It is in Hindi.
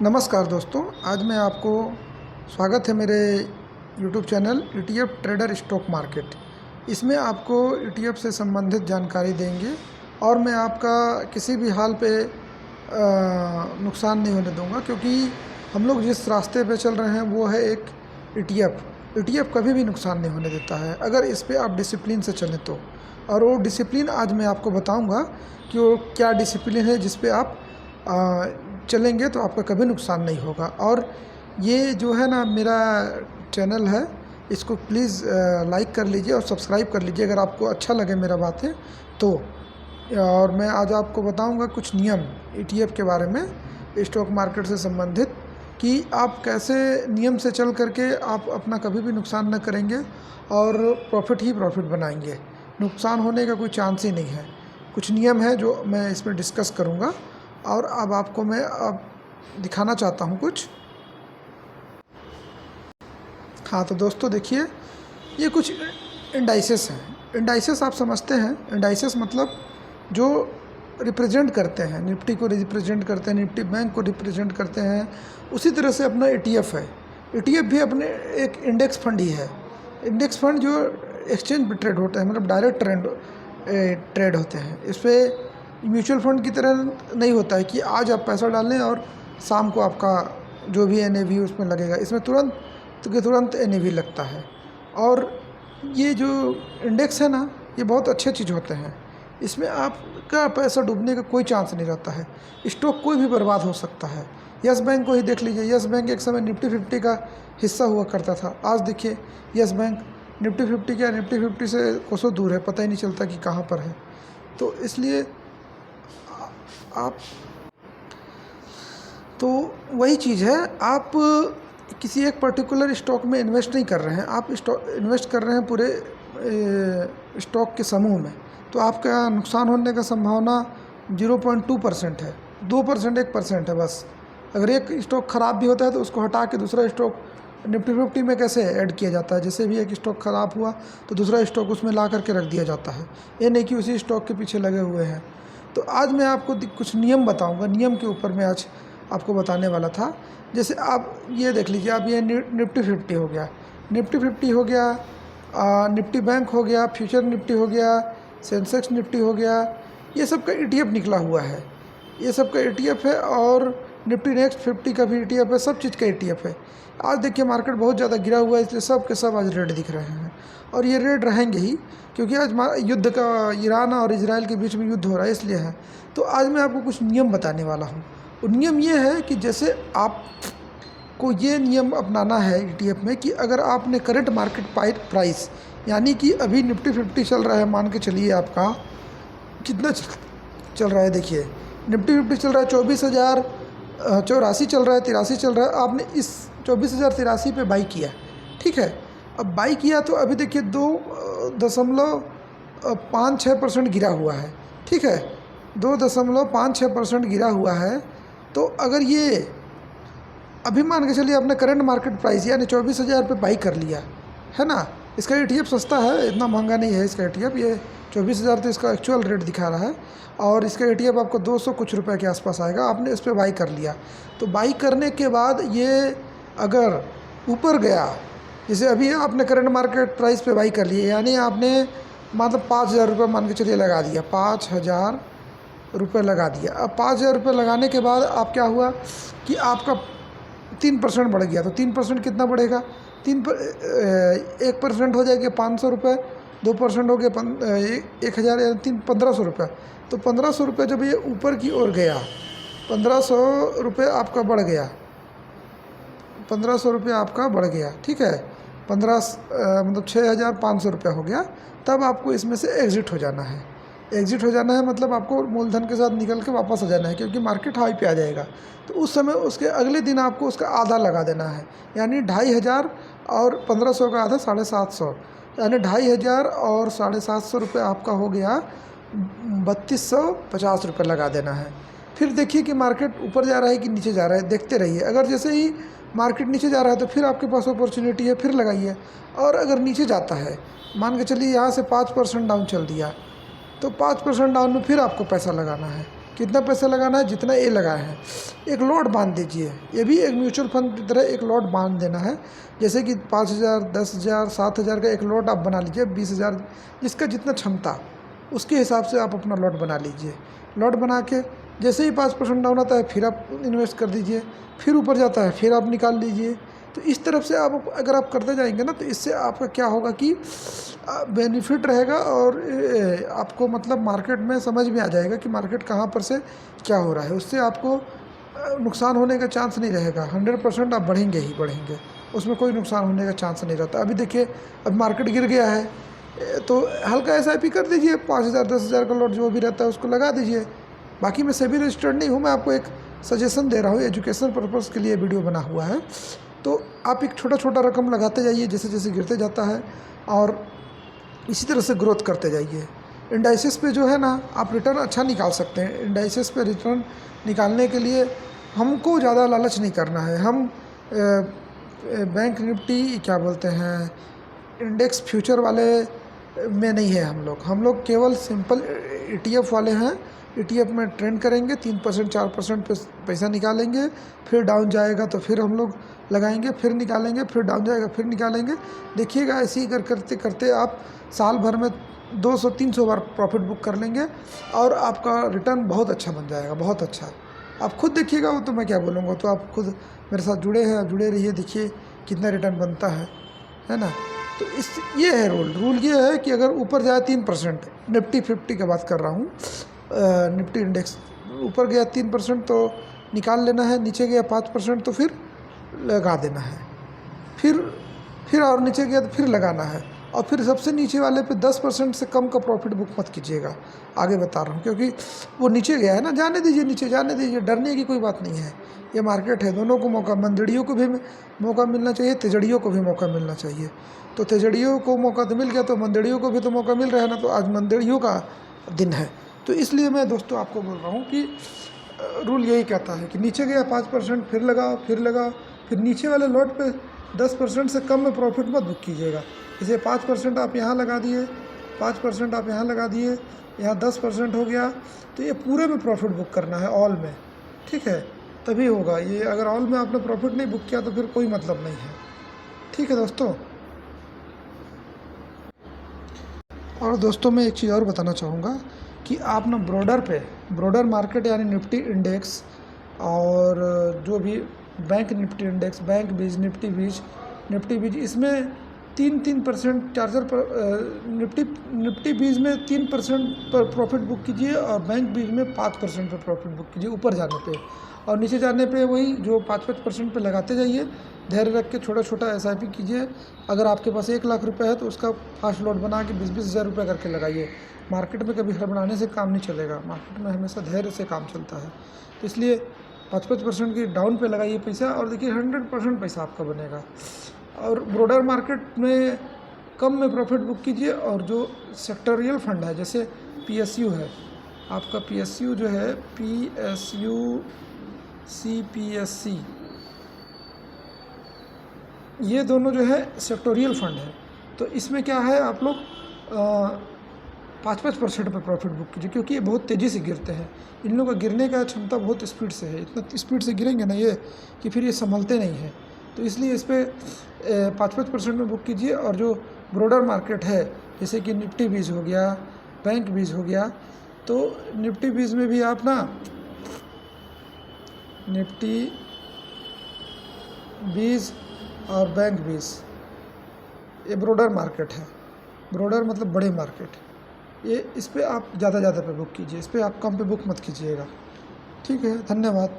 नमस्कार दोस्तों, आज मैं आपको स्वागत है मेरे YouTube channel ETF trader stock market. इसमें आपको ETF से संबंधित जानकारी देंगे और मैं आपका किसी भी हाल पे नुकसान नहीं होने दूंगा, क्योंकि हम लोग जिस रास्ते पे चल रहे हैं वो है एक ETF कभी भी नुकसान नहीं होने देता है अगर इस पे आप डिसिप्लिन से चलें तो। और वो डिसिप्लिन आज मैं आपको बताऊंगा कि वो क्या डिसिप्लिन है जिस पे आप चलेंगे तो आपका कभी नुकसान नहीं होगा। और ये जो है ना, मेरा चैनल है, इसको प्लीज़ लाइक कर लीजिए और सब्सक्राइब कर लीजिए अगर आपको अच्छा लगे मेरा बातें तो। और मैं आज आपको बताऊंगा कुछ नियम ETF के बारे में, स्टॉक मार्केट से संबंधित, कि आप कैसे नियम से चल करके आप अपना कभी भी नुकसान न करेंगे और प्रॉफिट ही प्रॉफिट बनाएंगे। नुकसान होने का कोई चांस ही नहीं है। कुछ नियम है जो मैं इसमें डिस्कस करूंगा और अब आपको मैं अब दिखाना चाहता हूँ कुछ। हाँ तो दोस्तों देखिए, ये कुछ इंडाइसेस हैं। इंडाइसेस आप समझते हैं, इंडाइसेस मतलब जो रिप्रेजेंट करते हैं, निफ्टी को रिप्रेजेंट करते हैं, निफ्टी बैंक को रिप्रेजेंट करते हैं। उसी तरह से अपना ETF है। ETF भी अपने एक इंडेक्स फंड ही है। इंडेक्स फंड जो एक्सचेंज पे ट्रेड होता है, मतलब डायरेक्ट ट्रेड होते हैं। इस पर म्यूचुअल फंड की तरह नहीं होता है कि आज आप पैसा डाल लें और शाम को आपका जो भी NAV उसमें लगेगा। इसमें तुरंत NAV लगता है। और ये जो इंडेक्स है ना, ये बहुत अच्छे चीज़ होते हैं। इसमें आपका पैसा डूबने का कोई चांस नहीं रहता है। स्टॉक कोई भी बर्बाद हो सकता है। यस बैंक को ही देख लीजिए। यस बैंक एक समय निफ्टी 50 का हिस्सा हुआ करता था। आज देखिए यस बैंक निफ्टी 50 क्या, निफ्टी 50 से कोसों दूर है, पता ही नहीं चलता कि कहाँ पर है। तो इसलिए आप तो वही चीज़ है, आप किसी एक पर्टिकुलर स्टॉक में इन्वेस्ट नहीं कर रहे हैं, आप इन्वेस्ट कर रहे हैं पूरे स्टॉक के समूह में। तो आपका नुकसान होने का संभावना 0.2% है। 2% 1% है बस। अगर एक स्टॉक ख़राब भी होता है तो उसको हटा के दूसरा स्टॉक निफ्टी 50 में कैसे ऐड किया जाता है, जैसे भी एक स्टॉक ख़राब हुआ तो दूसरा स्टॉक उसमें ला करके रख दिया जाता है। ये नहीं कि उसी स्टॉक के पीछे लगे हुए हैं। तो आज मैं आपको कुछ नियम बताऊंगा। नियम के ऊपर मैं आज आपको बताने वाला था। जैसे आप ये देख लीजिए, आप ये निफ्टी 50 हो गया, निफ्टी 50 हो गया, निफ्टी बैंक हो गया, फ्यूचर निफ्टी हो गया, सेंसेक्स निफ्टी हो गया। ये सब का ETF निकला हुआ है। ये सब का ETF है। और निफ्टी नेक्स्ट 50 का भी ETF है। सब चीज़ का ETF है। आज देखिए मार्केट बहुत ज़्यादा गिरा हुआ है, इसलिए सब के सब आज रेड दिख रहे हैं। और ये रेड रहेंगे ही, क्योंकि आज युद्ध का, ईरान और इजराइल के बीच में युद्ध हो रहा है, इसलिए है। तो आज मैं आपको कुछ नियम बताने वाला हूँ। और नियम ये है कि जैसे आपको ये नियम अपनाना है ETF में कि अगर आपने करंट मार्केट प्राइस, यानी कि अभी निफ्टी 50 चल रहा है, मान के चलिए आपका कितना चल रहा है, देखिए निफ्टी 50 चल रहा है 24,084 चल रहा है, 83 चल रहा है। आपने इस 24,083 पे बाई किया, ठीक है। अब बाई किया तो अभी देखिए 2.56% गिरा हुआ है, ठीक है। 2.56% गिरा हुआ है। तो अगर ये अभी मान के चलिए आपने करंट मार्केट प्राइस यानी 24,000 पे बाई कर लिया है ना। इसका ETF सस्ता है, इतना महंगा नहीं है इसका ETF। ये 24,000 तो इसका एक्चुअल रेट दिखा रहा है। और इसका ETF आपको 200 कुछ रुपए के आसपास आएगा। आपने इस पर बाई कर लिया, तो बाई करने के बाद ये अगर ऊपर गया, जैसे अभी आपने करंट मार्केट प्राइस पे बाई कर लिया, यानी आपने मतलब 5,000 रुपये मान के चलिए लगा दिया, 5,000 रुपये लगा दिया। अब 5,000 रुपये लगाने के बाद आप क्या हुआ कि आपका 3% बढ़ गया। तो 3% कितना बढ़ेगा, 1% हो जाएगा 500 रुपये, 2% हो गया 1,000 या 1,500 रुपये। तो 1,500 रुपये जब ये ऊपर की ओर गया, 1,500 रुपये आपका बढ़ गया, 1,500 रुपये आपका बढ़ गया, ठीक है। 15 मतलब 6,500 रुपये हो गया। तब आपको इसमें से एग्ज़िट हो जाना है। एग्ज़िट हो जाना है मतलब आपको मूलधन के साथ निकल के वापस आ जाना है, क्योंकि मार्केट हाई पे आ जाएगा। तो उस समय उसके अगले दिन आपको उसका आधा लगा देना है, यानी 2,500 और 1,500 का आधा 750, यानी 2,500 और 750 रुपये आपका हो गया 3,250 रुपये लगा देना है। फिर देखिए कि मार्केट ऊपर जा रहा है कि नीचे जा रहा है, देखते रहिए। अगर जैसे ही मार्केट नीचे जा रहा है तो फिर आपके पास अपॉर्चुनिटी है, फिर लगाइए। और अगर नीचे जाता है, मान के चलिए यहाँ से 5% डाउन चल दिया, तो 5% डाउन में फिर आपको पैसा लगाना है, कितना पैसा लगाना है, जितना ये लगाए हैं एक लॉट बांध दीजिए। ये भी एक म्यूचुअल फंड की तरह एक लॉट बांध देना है। जैसे कि 5,000, 10,000, 7,000 का एक लॉट आप बना लीजिए, 20,000 जिसका जितना क्षमता उसके हिसाब से आप अपना लॉट बना लीजिए। लॉट बना के जैसे ही 5% डाउन आता है फिर आप इन्वेस्ट कर दीजिए, फिर ऊपर जाता है फिर आप निकाल लीजिए। तो इस तरफ से आप अगर आप करते जाएंगे ना, तो इससे आपका क्या होगा कि बेनिफिट रहेगा और आपको मतलब मार्केट में समझ में आ जाएगा कि मार्केट कहाँ पर से क्या हो रहा है। उससे आपको नुकसान होने का चांस नहीं रहेगा। 100% आप बढ़ेंगे ही बढ़ेंगे, उसमें कोई नुकसान होने का चांस नहीं रहता। अभी देखिए, अब मार्केट गिर गया है तो हल्का SIP कर दीजिए, 5,000, 10,000 का लॉट जो भी रहता है उसको लगा दीजिए। बाकी मैं सेबी रजिस्टर्ड नहीं हूँ, मैं आपको एक सजेशन दे रहा हूँ, एजुकेशन पर्पज़ के लिए वीडियो बना हुआ है। तो आप एक छोटा छोटा रकम लगाते जाइए जैसे जैसे गिरते जाता है, और इसी तरह से ग्रोथ करते जाइए। इंडाइसिस पे जो है ना, आप रिटर्न अच्छा निकाल सकते हैं। इंडाइसिस पे रिटर्न निकालने के लिए हमको ज़्यादा लालच नहीं करना है। हम बैंक निफ्टी क्या बोलते हैं, इंडेक्स फ्यूचर वाले में नहीं है हम लोग केवल सिंपल ETF वाले हैं। ETF में ट्रेंड करेंगे, 3% 4% पे पैसा निकालेंगे, फिर डाउन जाएगा तो फिर हम लोग लगाएंगे, फिर निकालेंगे, फिर डाउन जाएगा फिर निकालेंगे। देखिएगा ऐसे ही करते करते आप साल भर में 200-300 बार प्रॉफिट बुक कर लेंगे और आपका रिटर्न बहुत अच्छा बन जाएगा, बहुत अच्छा। आप खुद देखिएगा, वो तो मैं क्या बोलूँगा, तो आप खुद मेरे साथ जुड़े हैं, जुड़े रहिए, देखिए कितना रिटर्न बनता है ना। तो ये है रूल ये है कि अगर ऊपर जाए 3%, निफ्टी 50 की बात कर रहा हूँ, निफ्टी इंडेक्स ऊपर गया 3% तो निकाल लेना है, नीचे गया 5% तो फिर लगा देना है, फिर और नीचे गया तो फिर लगाना है, और फिर सबसे नीचे वाले पे 10% से कम का प्रॉफिट बुक मत कीजिएगा। आगे बता रहा हूँ, क्योंकि वो नीचे गया है ना, जाने दीजिए, नीचे जाने दीजिए, डरने की कोई बात नहीं है। ये मार्केट है, दोनों को मौका, मंदड़ियों को भी मौका मिलना चाहिए, तेजड़ियों को भी मौका मिलना चाहिए। तो तेजड़ियों को मौका तो मिल गया, तो मंदड़ियों को भी तो मौका मिल रहा है ना। तो आज मंदड़ियों का दिन है, तो इसलिए मैं दोस्तों आपको बोल रहा हूँ कि रूल यही कहता है कि नीचे गया 5% फिर लगाओ, फिर नीचे वाले लॉट पे 10% से कम में प्रॉफिट मत बुक कीजिएगा। जैसे 5% आप यहाँ लगा दिए, 5% आप यहाँ लगा दिए, यहाँ 10% हो गया, तो ये पूरे में प्रॉफिट बुक करना है, ऑल में, ठीक है, तभी होगा ये। अगर ऑल में आपने प्रॉफिट नहीं बुक किया तो फिर कोई मतलब नहीं है, ठीक है दोस्तों। और दोस्तों मैं एक चीज़ और बताना चाहूँगा कि आप ना ब्रॉडर मार्केट यानी निफ्टी इंडेक्स और जो भी बैंक निफ्टी इंडेक्स, बैंक बीज, निफ्टी बीज, इसमें 3% चार्जर पर निफ्टी बीज में 3% पर प्रॉफिट बुक कीजिए और बैंक बीज में 5% पर प्रॉफिट बुक कीजिए ऊपर जाने पे, और नीचे जाने पे वही जो 5% पे लगाते जाइए। धैर्य रख के छोटा छोटा SIP कीजिए। अगर आपके पास 1 लाख रुपए है तो उसका फास्ट लॉट बना के 20-20 हज़ार रुपये करके लगाइए। मार्केट में कभी हड़बड़ाने से काम नहीं चलेगा, मार्केट में हमेशा धैर्य से काम चलता है। तो इसलिए 5% की डाउन पे लगाइए पैसा, और देखिए 100% पैसा आपका बनेगा। और ब्रॉडर मार्केट में कम में प्रॉफिट बुक कीजिए, और जो सेक्टोरियल फंड है जैसे PSU है आपका, PSU जो है PSU CPSC, ये दोनों जो है सेक्टोरियल फंड है। तो इसमें क्या है, आप लोग 5% पर प्रॉफिट बुक कीजिए, क्योंकि ये बहुत तेज़ी से गिरते हैं। इन लोगों का गिरने का क्षमता बहुत स्पीड से है, इतना स्पीड से गिरेंगे ना ये कि फिर ये संभलते नहीं हैं। तो इसलिए इस पर 5% में बुक कीजिए। और जो ब्रॉडर मार्केट है जैसे कि निफ्टी बीज हो गया, बैंक बीज हो गया, तो निफ्टी बीज में भी आप ना निफ्टी बीज और बैंक बीज, ये ब्रॉडर मार्केट है। ब्रॉडर मतलब बड़े मार्केट, ये इस पे आप ज़्यादा पे बुक कीजिए, इस पे आप कम पे बुक मत कीजिएगा, ठीक है। धन्यवाद।